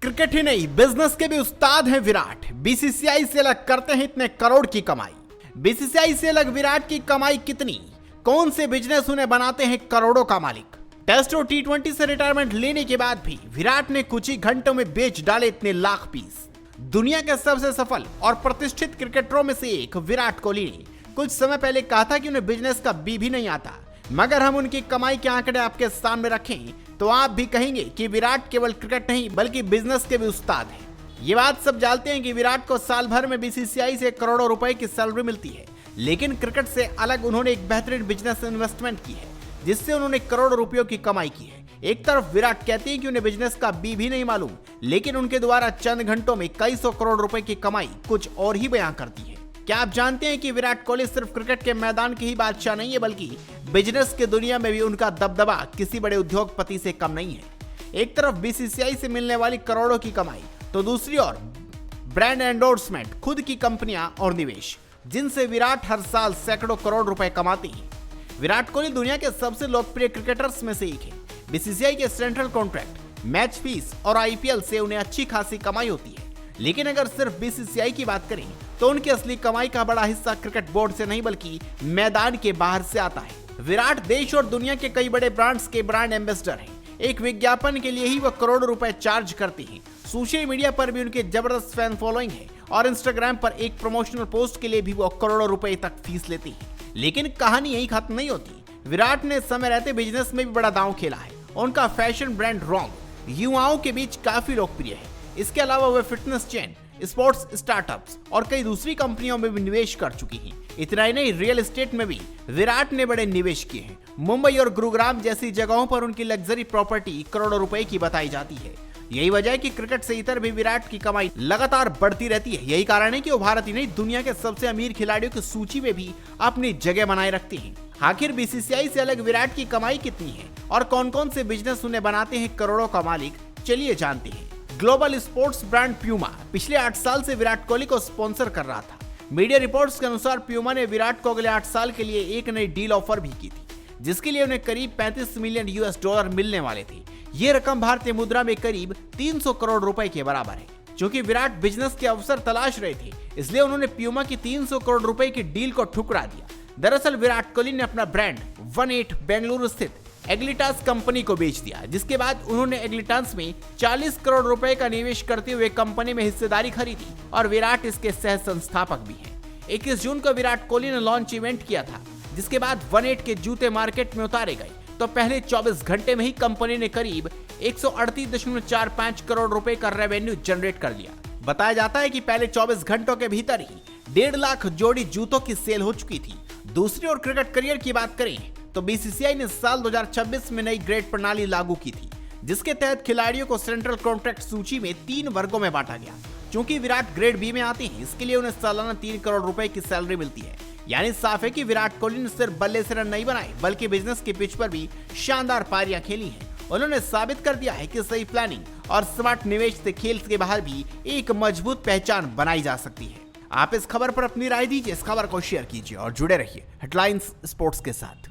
Cricket ही नहीं, business के भी उस्ताद हैं विराट। बीसीसीआई से अलग करते हैं इतने करोड़ की कमाई। बीसीसीआई से अलग विराट की कमाई कितनी, कौन से बिजनेस उन्हें बनाते हैं करोड़ों का मालिक। टेस्ट और टी20 से रिटायरमेंट लेने के बाद भी विराट ने कुछ ही घंटों में बेच डाले इतने लाख पीस। दुनिया के सबसे सफल और प्रतिष्ठित क्रिकेटरों में से एक विराट कोहली ने कुछ समय पहले कहा था कि उन्हें बिजनेस का बी भी नहीं आता, मगर हम उनकी कमाई के आंकड़े आपके सामने रखें तो आप भी कहेंगे कि विराट केवल क्रिकेट नहीं बल्कि बिजनेस के भी उस्ताद हैं। ये बात सब जानते हैं कि विराट को साल भर में बीसीसीआई से करोड़ों रुपए की सैलरी मिलती है, लेकिन क्रिकेट से अलग उन्होंने एक बेहतरीन बिजनेस इन्वेस्टमेंट की है जिससे उन्होंने करोड़ों रुपयों की कमाई की है। एक तरफ विराट कहते हैं कि उन्हें बिजनेस का बी भी नहीं मालूम, लेकिन उनके द्वारा चंद घंटों में कई सौ करोड़ रुपए की कमाई कुछ और ही बयां करती है। क्या आप जानते हैं कि विराट कोहली सिर्फ क्रिकेट के मैदान के ही बादशाह नहीं है, बल्कि बिजनेस के दुनिया में भी उनका दबदबा किसी बड़े उद्योगपति से कम नहीं है। एक तरफ बीसीसीआई से मिलने वाली करोड़ों की कमाई, तो दूसरी ओर ब्रांड एंडोर्समेंट, खुद की कंपनियां और निवेश, जिनसे विराट हर साल सैकड़ों करोड़ रुपए कमाते हैं। विराट कोहली दुनिया के सबसे लोकप्रिय क्रिकेटर्स में से एक है। बीसीसीआई के सेंट्रल कॉन्ट्रैक्ट, मैच फीस और आईपीएल से उन्हें अच्छी खासी कमाई होती है, लेकिन अगर सिर्फ बीसीसीआई की बात करें तो उनकी असली कमाई का बड़ा हिस्सा क्रिकेट बोर्ड से नहीं बल्कि मैदान के बाहर से आता है। विराट देश और दुनिया के कई बड़े ब्रांड्स के ब्रांड एम्बेसडर हैं। एक विज्ञापन के लिए ही वह करोड़ों रुपए चार्ज करते हैं। सोशल मीडिया पर भी उनके जबरदस्त फैन फॉलोइंग है और इंस्टाग्राम पर एक प्रमोशनल पोस्ट के लिए भी वो करोड़ों रुपए तक फीस लेते हैं। लेकिन कहानी यही खत्म नहीं होती। विराट ने समय रहते बिजनेस में भी बड़ा दांव खेला है। उनका फैशन ब्रांड रॉन्ग युवाओं के बीच काफी लोकप्रिय है। इसके अलावा वे फिटनेस चेन, स्पोर्ट्स स्टार्टअप्स और कई दूसरी कंपनियों में भी निवेश कर चुकी हैं। इतना ही नहीं, रियल एस्टेट में भी विराट ने बड़े निवेश किए हैं। मुंबई और गुरुग्राम जैसी जगहों पर उनकी लग्जरी प्रॉपर्टी करोड़ों रुपए की बताई जाती है। यही वजह है कि क्रिकेट से इतर भी विराट की कमाई लगातार बढ़ती रहती है। यही कारण है कि वो भारत ही नहीं, दुनिया के सबसे अमीर खिलाड़ियों की सूची में भी अपनी जगह बनाए रखते हैं। आखिर बीसीसीआई से अलग विराट की कमाई कितनी है और कौन कौन से बिजनेस उन्हें बनाते हैं करोड़ों का मालिक, चलिए जानते हैं। ग्लोबल स्पोर्ट्स ब्रांड प्यूमा पिछले 8 साल से विराट कोहली को स्पॉन्सर कर रहा था। मीडिया रिपोर्ट्स के अनुसार प्यूमा ने विराट को अगले 8 साल के लिए एक नई डील ऑफर भी की थी, जिसके लिए उन्हें करीब 35 मिलियन US डॉलर मिलने वाले थे। ये रकम भारतीय मुद्रा में करीब 300 करोड़ रुपए के बराबर है। क्योंकि विराट बिजनेस के अवसर तलाश रहे थे, इसलिए उन्होंने प्यूमा की 300 करोड़ रुपए की डील को ठुकरा दिया। दरअसल विराट कोहली ने अपना ब्रांड 18 बेंगलुरु स्थित एग्लिटास कंपनी को बेच दिया, जिसके बाद उन्होंने एग्लिटास में 40 करोड़ रुपए का निवेश करते हुए कंपनी में हिस्सेदारी खरीदी और विराट इसके सह संस्थापक भी हैं। 21 जून को विराट कोहली ने लॉन्च इवेंट किया था, जिसके बाद 18 के जूते मार्केट में उतारे गए तो पहले 24 घंटे में ही कंपनी ने करीब 138.45 करोड़ रुपए का रेवेन्यू जनरेट कर लिया। बताया जाता है कि पहले 24 घंटों के भीतर ही 1.5 लाख जोड़ी जूतों की सेल हो चुकी थी। दूसरी ओर क्रिकेट करियर की बात करें तो बीसीसीआई ने साल 2026 में नई ग्रेड प्रणाली लागू की थी, जिसके तहत खिलाड़ियों को सेंट्रल कॉन्ट्रैक्ट सूची में 3 वर्गों में बांटा गया। क्योंकि विराट ग्रेड बी में आते हैं, इसके लिए उन्हें सालाना 3 करोड़ रुपए की सैलरी मिलती है। यानी साफ है कि विराट कोहली ने सिर्फ बल्ले से रन नहीं बनाए, बल्कि बिजनेस के पिच पर भी शानदार पारियां खेली हैं। उन्होंने साबित कर दिया है कि सही प्लानिंग और स्मार्ट निवेश से खेल के बाहर भी एक मजबूत पहचान बनाई जा सकती है। आप इस खबर पर अपनी राय दीजिए, इस खबर को शेयर कीजिए और जुड़े रहिए हेडलाइंस स्पोर्ट्स के साथ।